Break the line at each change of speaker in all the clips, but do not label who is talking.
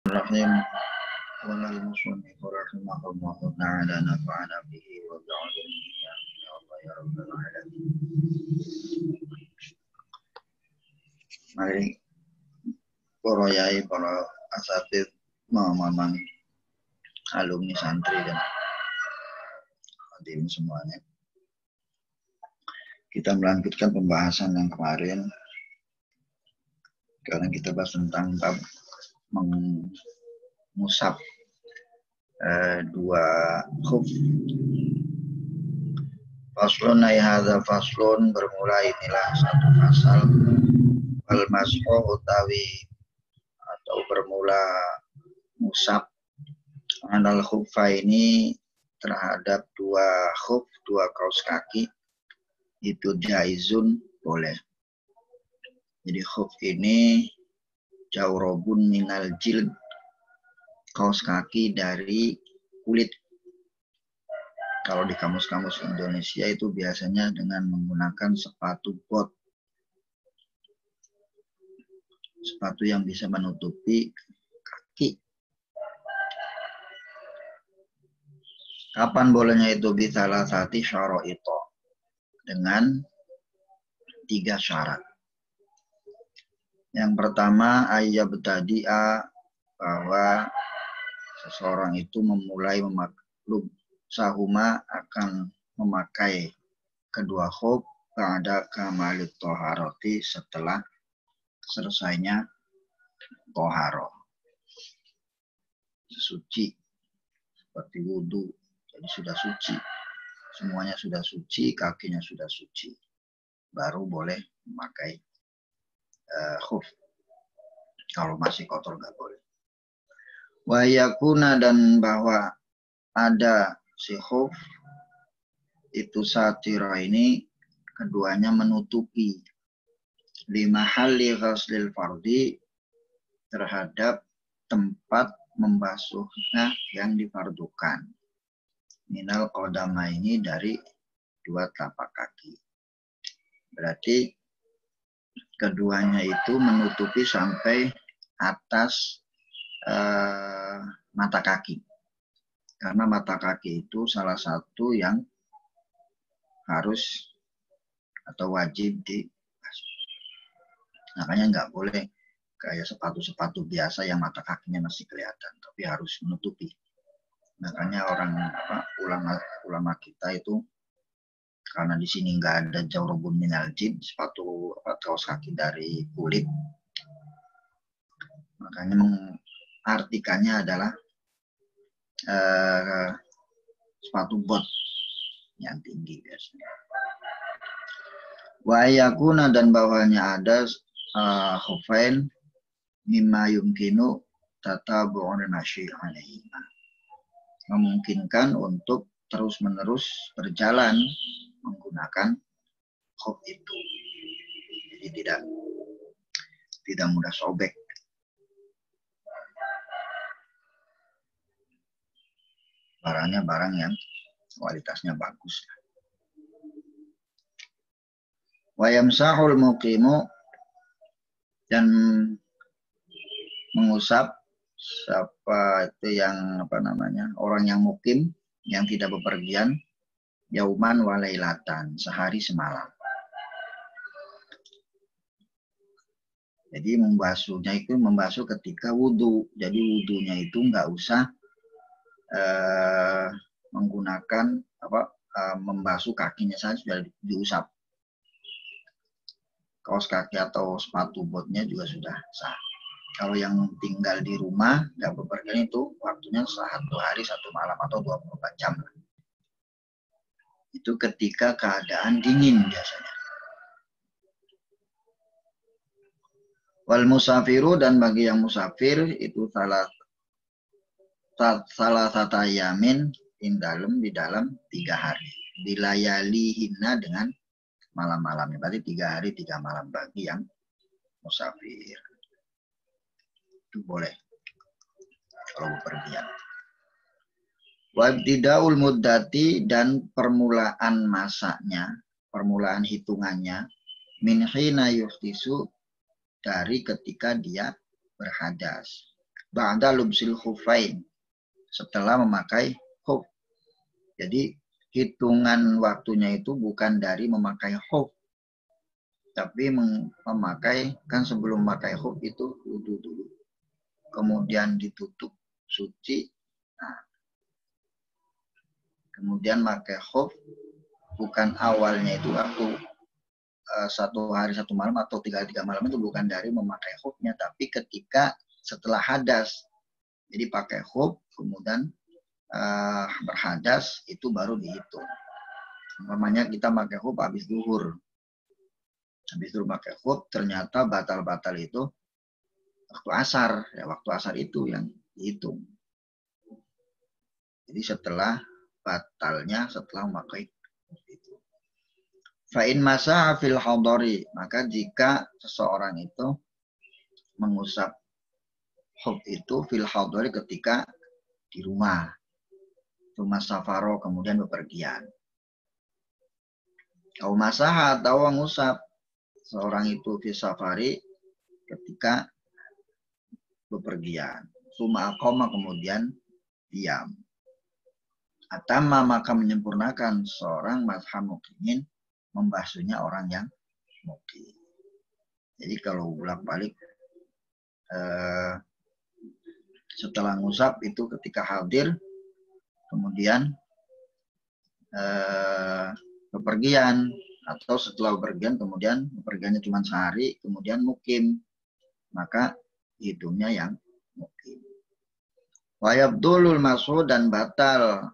Bismillahirrahmanirrahim. Qala al-musannif rahimahullahu ta'ala nafa'ana bihi wa bi'ulumihi ya Allah ya rabbal alamin. Mari para yai, para asatidz, mamang alumni santri dan hadirin semuanya. Kita melanjutkan pembahasan yang kemarin. Karena kita bahas tentang bab mengusap dua khuf. Faslun ay hadza faslun, bermula inilah satu pasal. Al mashu utawi atau bermula musab anal khuffa ini terhadap dua khuf, dua kaos kaki, itu jaizun, boleh. Jadi khuf ini jawrobun minal jild, kaos kaki dari kulit. Kalau di kamus-kamus Indonesia itu biasanya dengan menggunakan sepatu bot, sepatu yang bisa menutupi kaki. Kapan bolehnya itu? Bisalah sati syaraito, dengan 3 syarat. Yang pertama, ayyab tadi'a, bahwa seseorang itu memulai memaklum sahuma, akan memakai kedua khuf pada kamalit toharoti, setelah selesainya toharo, suci seperti wudhu. Jadi sudah suci, semuanya sudah suci, kakinya sudah suci, baru boleh memakai khuf. Kalau masih kotor nggak boleh. Wa yakuna, dan bahwa ada si khuf itu satira ini keduanya menutupi lima halli ghaslil fardi, terhadap tempat membasuhnya yang difardukan. Minal qadama, ini dari dua telapak kaki. Berarti keduanya itu menutupi sampai atas mata kaki. Karena mata kaki itu salah satu yang harus atau wajib dibasuh. Makanya nggak boleh kayak sepatu-sepatu biasa yang mata kakinya masih kelihatan, tapi harus menutupi. Makanya ulama kita itu, karena di sini nggak ada jawrobun minal jid, sepatu kaos kaki dari kulit, makanya mengartikannya adalah sepatu bot yang tinggi biasanya. Wa yakuna, dan bawahnya ada khufain mimma yumkinu tatabu'un nasyi alaihima, memungkinkan untuk terus-menerus berjalan menggunakan khuf itu. Jadi tidak mudah sobek. Barangnya barang yang kualitasnya bagus. Wa yamsahul muqimu, dan mengusap siapa itu yang orang yang mukim, yang tidak bepergian, yauman walailatan, sehari semalam. Jadi membasuhnya itu membasuh ketika wudhu. Jadi wudhunya itu nggak usah menggunakan membasuh kakinya saja sudah diusap. Kaos kaki atau sepatu botnya juga sudah sah. Kalau yang tinggal di rumah nggak bepergian itu waktunya 1 hari 1 malam atau 24 jam. Itu ketika keadaan dingin biasanya. Wal musafiru, dan bagi yang musafir itu salah satu yamin di dalam 3 hari. Bilayalihinna, dengan malam-malamnya. Berarti 3 hari 3 malam bagi yang musafir. Itu boleh kalau bepergian. Wabtidaul muddati, dan permulaan masanya, permulaan hitungannya, min hina yuhtisu, dari ketika dia berhadas. ba'da lubsil khufain, setelah memakai khuf. Jadi hitungan waktunya itu bukan dari memakai khuf, tapi memakai, kan sebelum memakai khuf itu wudu dulu, kemudian ditutup suci, nah, kemudian pakai khuf. Bukan awalnya itu waktu 1 hari 1 malam atau 3 hari 3 malam itu bukan dari memakai khufnya, tapi ketika setelah hadas. Jadi pakai khuf, kemudian berhadas, itu baru dihitung. Umpamanya kita pakai khuf habis zuhur. Habis zuhur pakai khuf, ternyata batal-batal itu waktu asar. Ya, waktu asar itu yang dihitung. Jadi setelah batalnya, setelah memakai itu. Fa'in masa fil hadari, maka jika seseorang itu mengusap khuf itu fil hadari ketika di rumah safaro, kemudian bepergian. Kau masaha atau mengusap seorang itu fi safari ketika bepergian. Suma aqama, kemudian diam. Atama, maka menyempurnakan seorang mazhab muqimin membasuhnya orang yang muqim. Jadi kalau bolak-balik setelah ngusap itu ketika hadir, kemudian bepergian, atau setelah bepergian kemudian bepergiannya cuma sehari, kemudian mukim, maka hidungnya yang mukim. Wa yabdulul masu, dan batal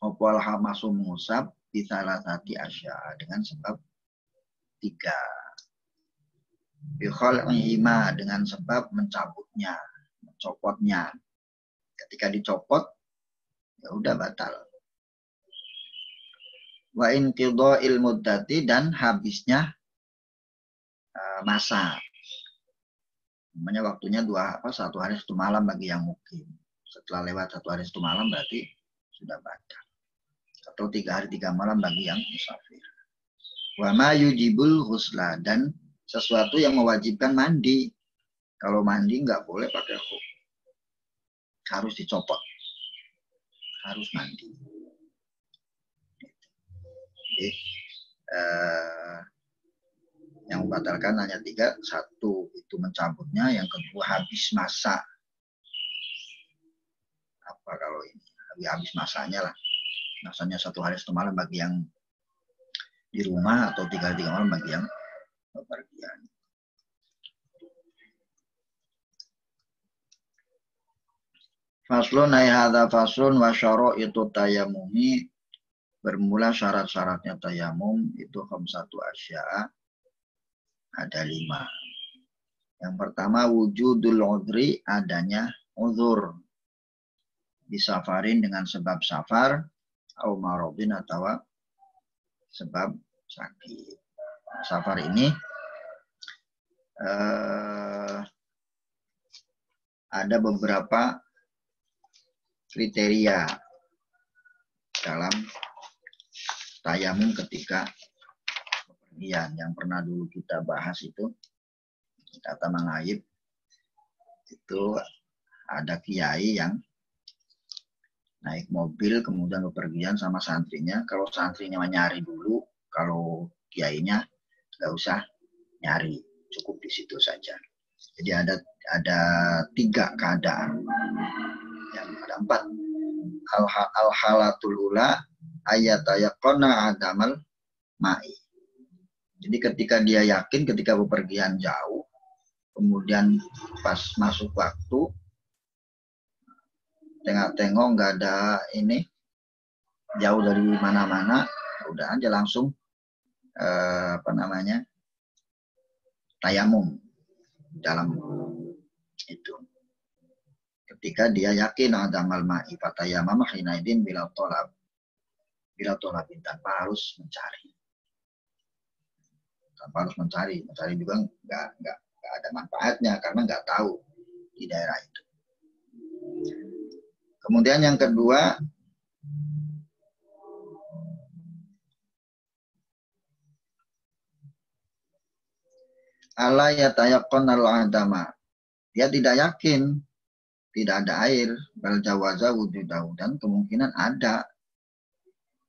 opal hamasu mengusap bisalah sati asya, dengan sebab 3. Bikhal'ihima, dengan sebab mencabutnya, mencopotnya. Ketika dicopot, ya udah batal. Wa inqidha'il muddati, dan habisnya masa. Namanya waktunya 1 hari 1 malam bagi yang mukim. Setelah lewat 1 hari 1 malam berarti sudah batal. Atau 3 hari 3 malam bagi yang musafir. Wa ma yujibul ghusla, dan sesuatu yang mewajibkan mandi. Kalau mandi nggak boleh pakai khuf, harus dicopot, harus mandi. Jadi, yang membatalkan hanya 3. 1 itu mencabutnya, yang kedua habis masa. Apa kalau ini habis masanya lah, masanya 1 hari 1 malam bagi yang di rumah, atau 3 hari 3 malam bagi yang bepergian. Faslun ay hadza faslun wa syaraitu tayammumi, bermula syarat-syaratnya tayamum itu khamsatu asya'a, ada 5. Yang pertama wujudul udhri, adanya uzur, bisafarin, dengan sebab safar, au maradin, atau sebab sakit. Safar ini ada beberapa kriteria dalam tayamum ketika bepergian. Yang pernah dulu kita bahas itu kata Mangaib, itu ada kiai yang naik mobil kemudian bepergian sama santrinya. Kalau santrinya nyari dulu, kalau kiainya nggak usah nyari, cukup di situ saja. Jadi ada 3 keadaan. Yang ada 4. Al-halatul ula ayatayaqona adamal ma'i. Jadi ketika dia yakin ketika bepergian jauh, kemudian pas masuk waktu, tengok-tengok nggak ada ini, jauh dari mana-mana, udah aja langsung tayamum dalam itu. Ketika dia yakin ada malma'i fatayamam hinaidin bila tolabin, tanpa harus mencari. Tanpa harus mencari juga nggak ada manfaatnya karena nggak tahu di daerah itu. Kemudian yang kedua, ala yatayaqqan al-adama, dia tidak yakin tidak ada air, bal jawaza wujudahu, dan kemungkinan ada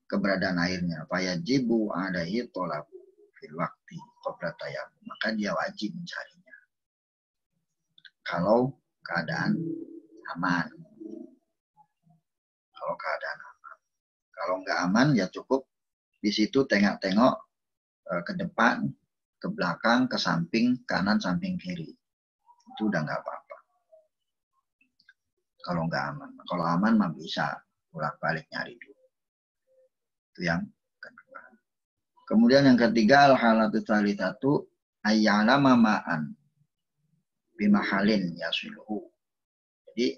keberadaan airnya. Fayajibu alaihi thalabu fil waqti qabla tayammum, maka dia wajib mencarinya kalau keadaan aman. Kalau keadaan aman. Kalau nggak aman ya cukup di situ tengok-tengok ke depan, ke belakang, ke samping, kanan, samping, kiri. Itu udah nggak apa-apa. Kalau nggak aman. Kalau aman mah bisa bolak-balik nyari dulu. Itu yang kedua. Kemudian yang ketiga, al-halatu tsalitsatu ayyalama ma'an bimahalin yasuluhu. Jadi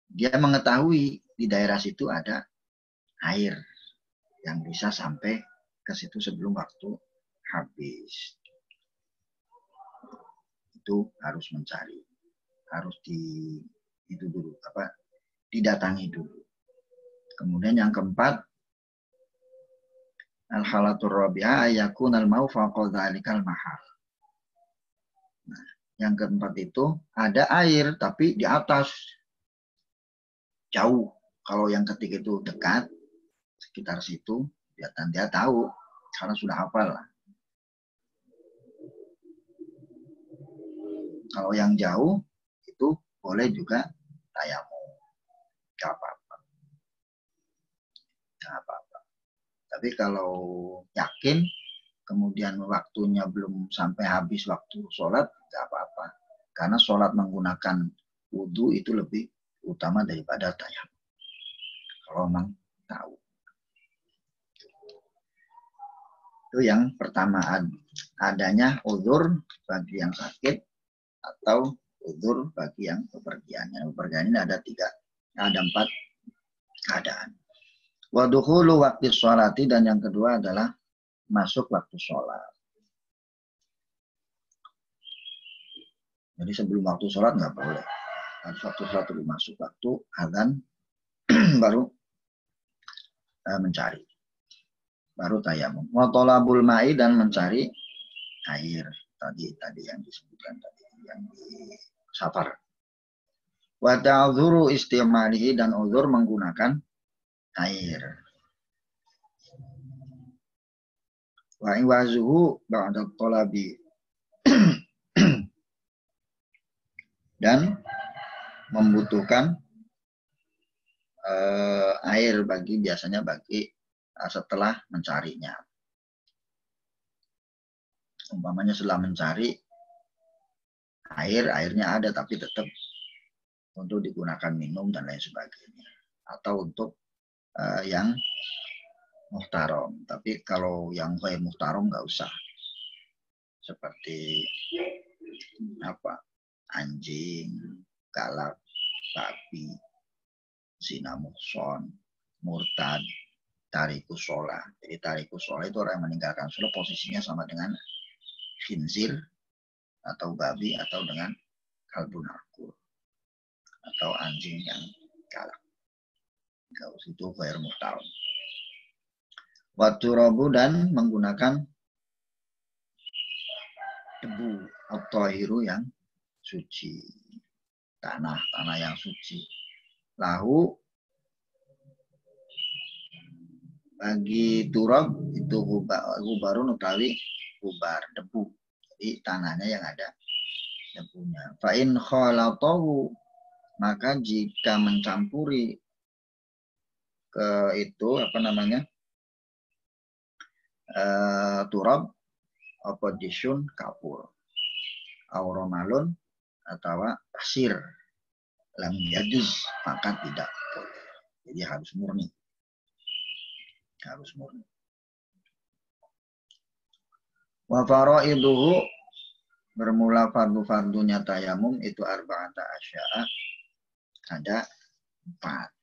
dia mengetahui di daerah situ ada air yang bisa sampai ke situ sebelum waktu habis. Itu harus mencari, harus itu dulu, didatangi dulu. Kemudian yang keempat, al-halatur rabi'ah ayakunal mau faqad dzalikal mahal. Nah, yang keempat itu ada air tapi di atas jauh. Kalau yang ketiga itu dekat sekitar situ, dan dia tahu karena sudah hafal lah. Kalau yang jauh itu boleh juga tayamum, nggak apa-apa. Nggak apa-apa. Tapi kalau yakin kemudian waktunya belum sampai habis waktu sholat, nggak apa-apa. Karena sholat menggunakan wudhu itu lebih utama daripada tayamum. Kalau memang tahu. Itu yang pertama, adanya uzur bagi yang sakit atau uzur bagi yang bepergian. Yang bepergian ini ada 4 keadaan. Wa dukhulu waqti sholati, dan yang kedua adalah masuk waktu sholat. Jadi sebelum waktu sholat nggak boleh. Harus waktu sholat dulu masuk, waktu adzan baru mencari. Baru tayamum. Wa thalabul ma'i, dan mencari air. Tadi yang disebutkan tadi, yang di safar. Wa ta'dzuru istimalihi, dan uzur menggunakan air. Wa iwazuhu ba'da thalabi, dan membutuhkan air biasanya bagi setelah mencarinya. Umpamanya setelah mencari airnya ada tapi tetap untuk digunakan minum dan lain sebagainya, atau untuk yang muhtarom. Tapi kalau yang ghair muhtarom nggak usah, seperti anjing, galak, babi, zina muhson, murtad, tarikus sholah. Jadi tarikus sholah itu orang yang meninggalkan sholah, posisinya sama dengan khinzir atau babi, atau dengan kalbun akur, atau anjing yang galak. Itu ghair muhtarom. Waktu robu, dan menggunakan debu atau hiru yang suci, tanah yang suci. Lahu bagi turab itu gubarun utawi gubar, debu. Jadi tanahnya yang ada debunya. Fa in khalatahu, maka jika mencampuri ke itu turab, disun kapur, auromalun atau pasir, lam yajuz, maka tidak boleh. Jadi harus murni. Wa faraiduhu, bermula fardu-fardunya tayamum itu arba'ata asya'a, ada 4.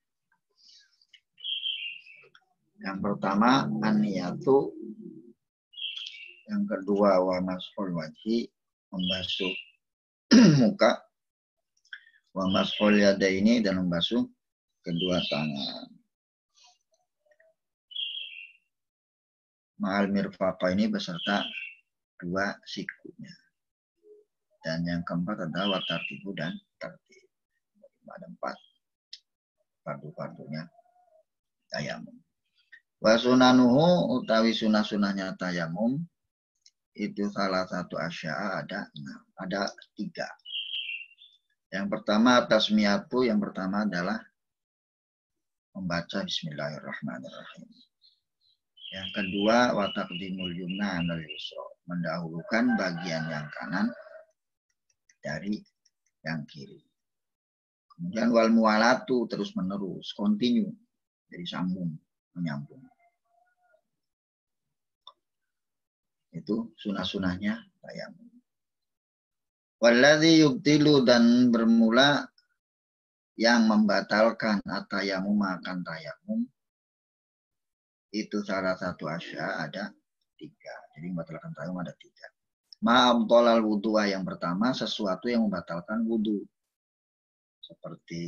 Yang pertama an-niyatu, yang kedua wa mashul wajhi, membasuh muka, wa mashul yadaini, dan membasuh kedua tangan. Ma'al mirfaqa, ini beserta 2 sikunya. Dan yang keempat adalah watartibu, dan tertib. ada 4 fardu-fardunya tayamum. Wa sunanuhu utawi sunah-sunahnya tayamum itu salah satu asya'a ada 3. Yang pertama tasmiyatu, yang pertama adalah membaca bismillahirrahmanirrahim. Yang kedua wa taqdimul yumna 'alal yusra, mendahulukan bagian yang kanan dari yang kiri. Kemudian wal muwalatu, terus menerus, continue, jadi sambung, menyambung. Itu sunah-sunahnya tayamum. Walladzi yubtilu, dan bermula yang membatalkan at-tayamum akan tayamum itu salah satu asya ada 3. Jadi membatalkan tayamum ada 3. Ma'abdalal wudu'a, yang pertama sesuatu yang membatalkan wudu. Seperti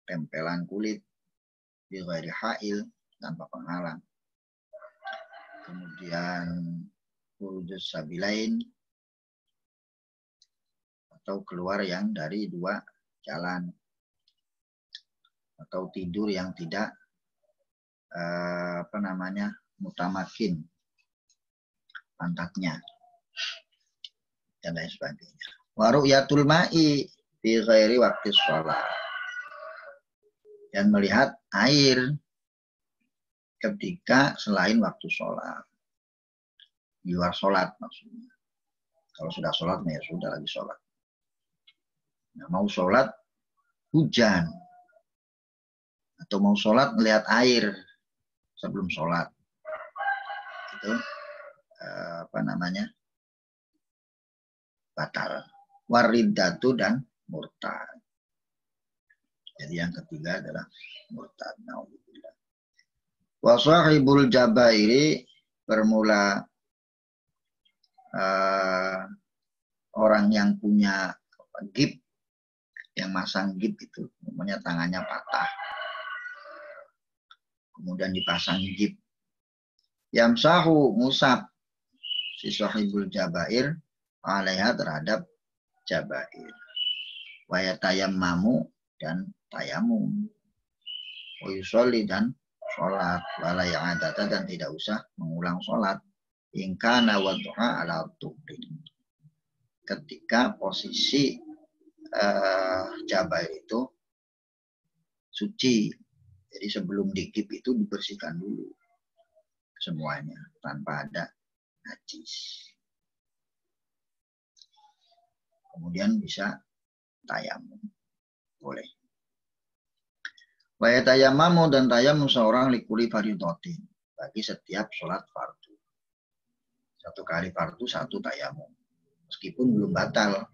tempelan kulit bi ghairi ha'il, tanpa penghalang. Kemudian khurujus sabilain, atau keluar yang dari 2 jalan, atau tidur yang tidak mutamakin pantatnya dan lain sebagainya. Wa ru'yatul ma'i fi ghairi waqti shalah, dan melihat air ketika selain waktu sholat, di luar sholat maksudnya. Kalau sudah sholat, ya sudah lagi sholat. Nah, mau sholat hujan, atau mau sholat melihat air sebelum sholat, itu batal. Waridatu, dan murtad. Jadi yang ketiga adalah murtad. Naudzubillah. Wa sahibul jabairi, bermula orang yang punya gip, yang masang gip itu, namanya tangannya patah, kemudian dipasang gip. Yamsahu, musab si sahibul jabair alaiha, terhadap jabair. Wa yatayammamu, dan tayamum. Wa yusolli, dan sholat. Wala ya'adata, dan tidak usah mengulang sholat. Ingkana waddu'a ala tuqrin, ketika posisi jabair itu suci. Jadi sebelum digip itu dibersihkan dulu semuanya tanpa ada najis. Kemudian bisa tayamum. Boleh. Wa yatayammamu, dan tayamum seorang likuli fardhatin, bagi setiap sholat fardu. 1 kali fardu 1 tayamum. Meskipun belum batal.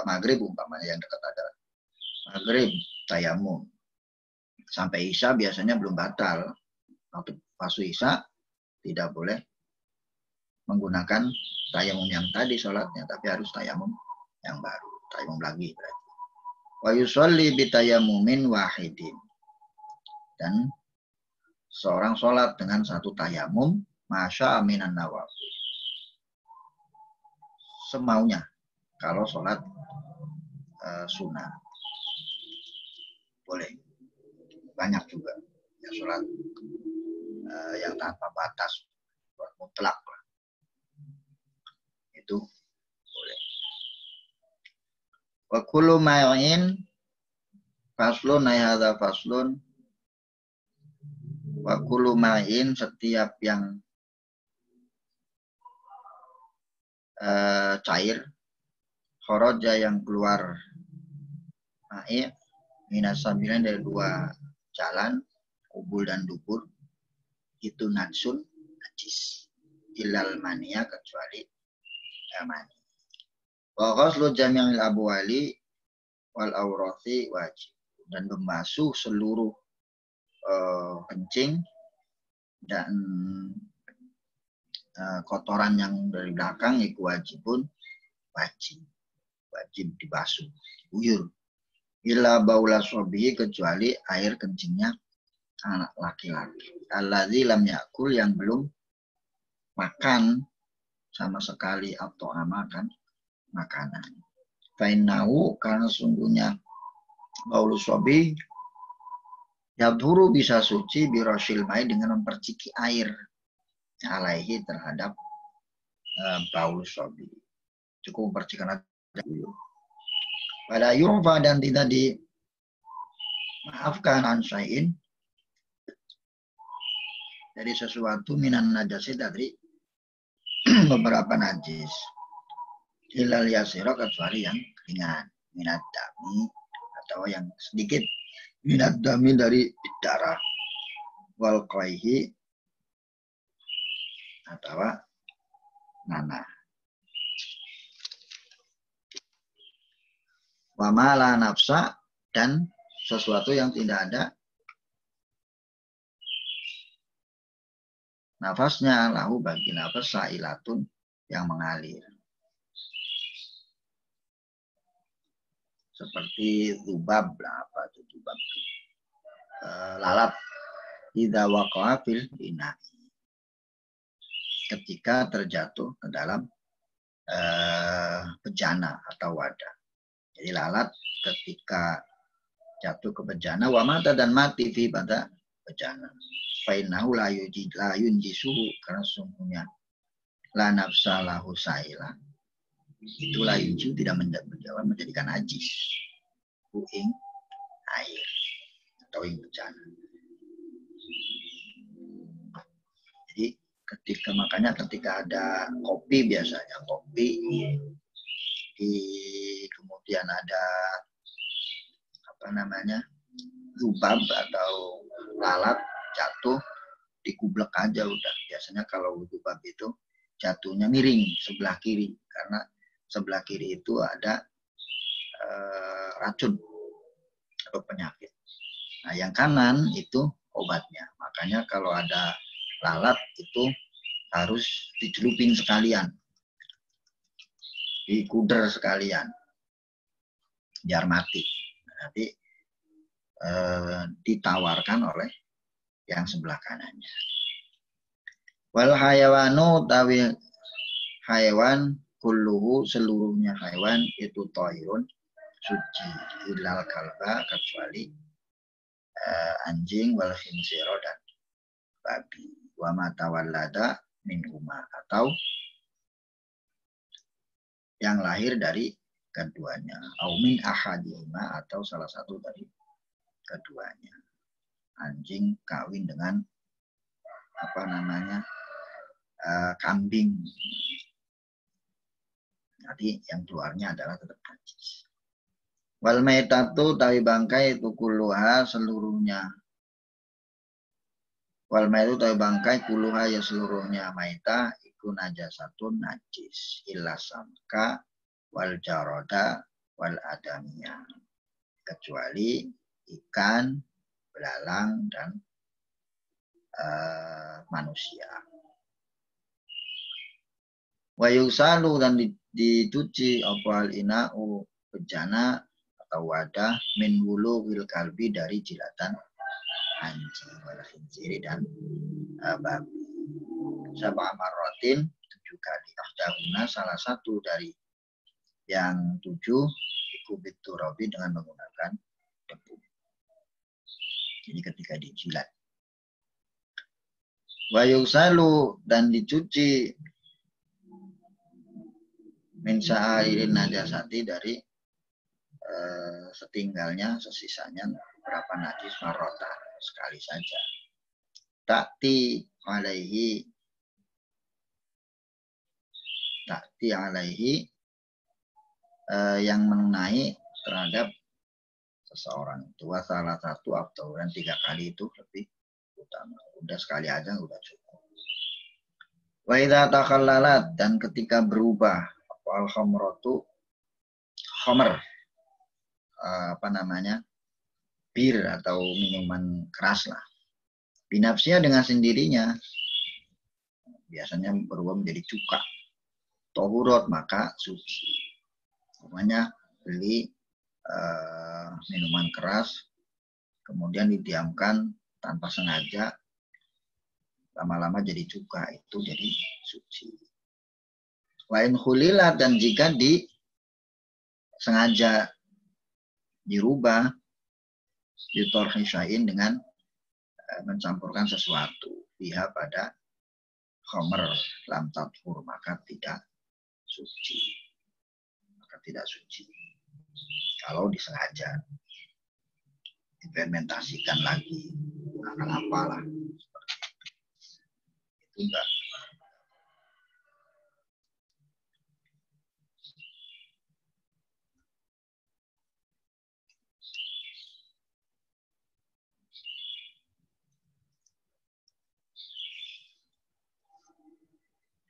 Maghrib umpamanya yang dekat ada. Maghrib tayamum. Sampai isya biasanya belum batal. Waktu pas isya tidak boleh menggunakan tayamum yang tadi sholatnya, tapi harus tayamum yang baru. Tayamum lagi berarti. Wa yusolli bitayamumin wahidin, dan seorang sholat dengan 1 tayamum masya aminan nawafil, semaunya kalau sholat sunnah. Boleh. Banyak juga yang sholat yang tanpa batas, mutlak lah. Itu boleh. Wa kullu ma'in faslun, hadza faslun. Wa kullu ma'in, setiap yang cair, kharaja, yang keluar, ma'i minas sabilain, dari 2 jalan, kubul dan dubur, itu najsun, najis. Ilal mania, kecuali mani. Wa ghuslu jami'il abwali wal awrathi wajib, dan membasuh seluruh kencing dan kotoran yang dari belakang itu wajib dibasuh, diguyur. Illa baula sobihi, kecuali air kencingnya anak laki-laki. Alladzi lam yakul, yang belum makan sama sekali, atau makan makanan. Fainnahu karena sungguhnya baulu sobi yadhuru bisa suci birosil mai dengan memperciki air alaihi terhadap baulu sobi. Cukup mempercikan aja dulu. Pada yurfa dan tidak dimaafkan ansyain dari sesuatu minan najasi dari beberapa najis. Hilal yasiro kecuali yang ringan minat dami atau yang sedikit minat dami dari darah wal qaihi atau nanah. Wa ma la nafsa dan sesuatu yang tidak ada nafasnya lahu bagi nafas sailatun yang mengalir. Seperti dzubab, apa itu dzubab? Lalat idza waqa'a fil ina. Ketika terjatuh ke dalam bejana atau wadah. Jadi lalat ketika jatuh ke bejana wa mata dan mati fi pada bejana. Fainahu la yunjisuhu karena sungguhnya la nafsa lahu saila. Itu la yunjisu tidak menjadikan najis. Ing air atau ing bejana. Jadi makanya ketika ada kopi biasanya kemudian ada dzubab atau lalat jatuh dikublek aja udah. Biasanya kalau dzubab itu jatuhnya miring sebelah kiri karena sebelah kiri itu ada racun atau penyakit. Nah, yang kanan itu obatnya. Makanya kalau ada lalat itu harus dicelupin sekalian. Dikuder sekalian. Biar mati. Nanti ditawarkan oleh yang sebelah kanannya. Wal hayawanu tawi haywan kulluhu seluruhnya haywan itu toirun suci ilal kalba kecuali anjing wal khinsiro dan babi wa matawallada min huma atau yang lahir dari keduanya au min ahadihima atau salah satu dari keduanya. Anjing kawin dengan kambing. Nanti yang keluarnya adalah tetap najis. Wal maitatu tawi bangkai itu kulluha seluruhnya. Wal maitatu tawi bangkai kulluha ya seluruhnya maita iku najasatun najis illa samka wal jaroda wal adamiyah. Kecuali ikan, belalang dan manusia. Wa yusalu dan dicuci opal ina'u bejana atau wadah min wulughil kalbi dari jilatan anjing wal khinziri dan babi. Sab'a marratin 7 kali. Ahdahuna salah satu dari yang 7 ikubit turabi dengan menggunakan debu. Jadi ketika dijilat. Wa yusalu dan dicuci min sa'airin najasati dari setinggalnya, sesisanya berapa najis marrotan sekali saja. Ta'ti alaihi yang mengenai terhadap seseorang itu salah satu atau 3 kali itu lebih utama. Udah sekali aja udah cukup. Wa idza takhallalat dan ketika berubah al khamratu khamr bir atau minuman keras lah. Binafsinya dengan sendirinya biasanya berubah menjadi cuka. Tohurot maka suci. Namanya beli minuman keras kemudian didiamkan tanpa sengaja lama-lama jadi cuka itu jadi suci. Lain khulilat dan jika sengaja dirubah ditorhi syai'in dengan mencampurkan sesuatu pihak pada khamr lam tathur, maka tidak suci. Kalau disengaja implementasikan lagi akan apalah itu enggak.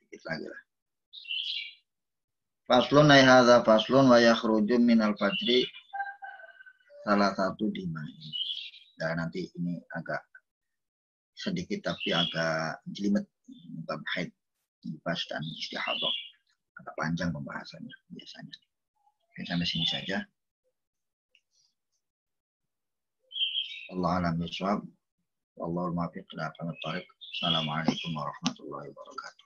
Dikit lagi lah. Faslun ay hadza faslun wa yakhruju minal fajri salah satu dimai. Dan nanti ini agak sedikit tapi agak jelimet bab haid, nifas dan istihadah. Agak panjang pembahasannya biasanya. Oke, sampai sini saja. Allah alam bisawab. Wallahul muwaffiq ila aqwamit thoriq. Assalamualaikum warahmatullahi wabarakatuh.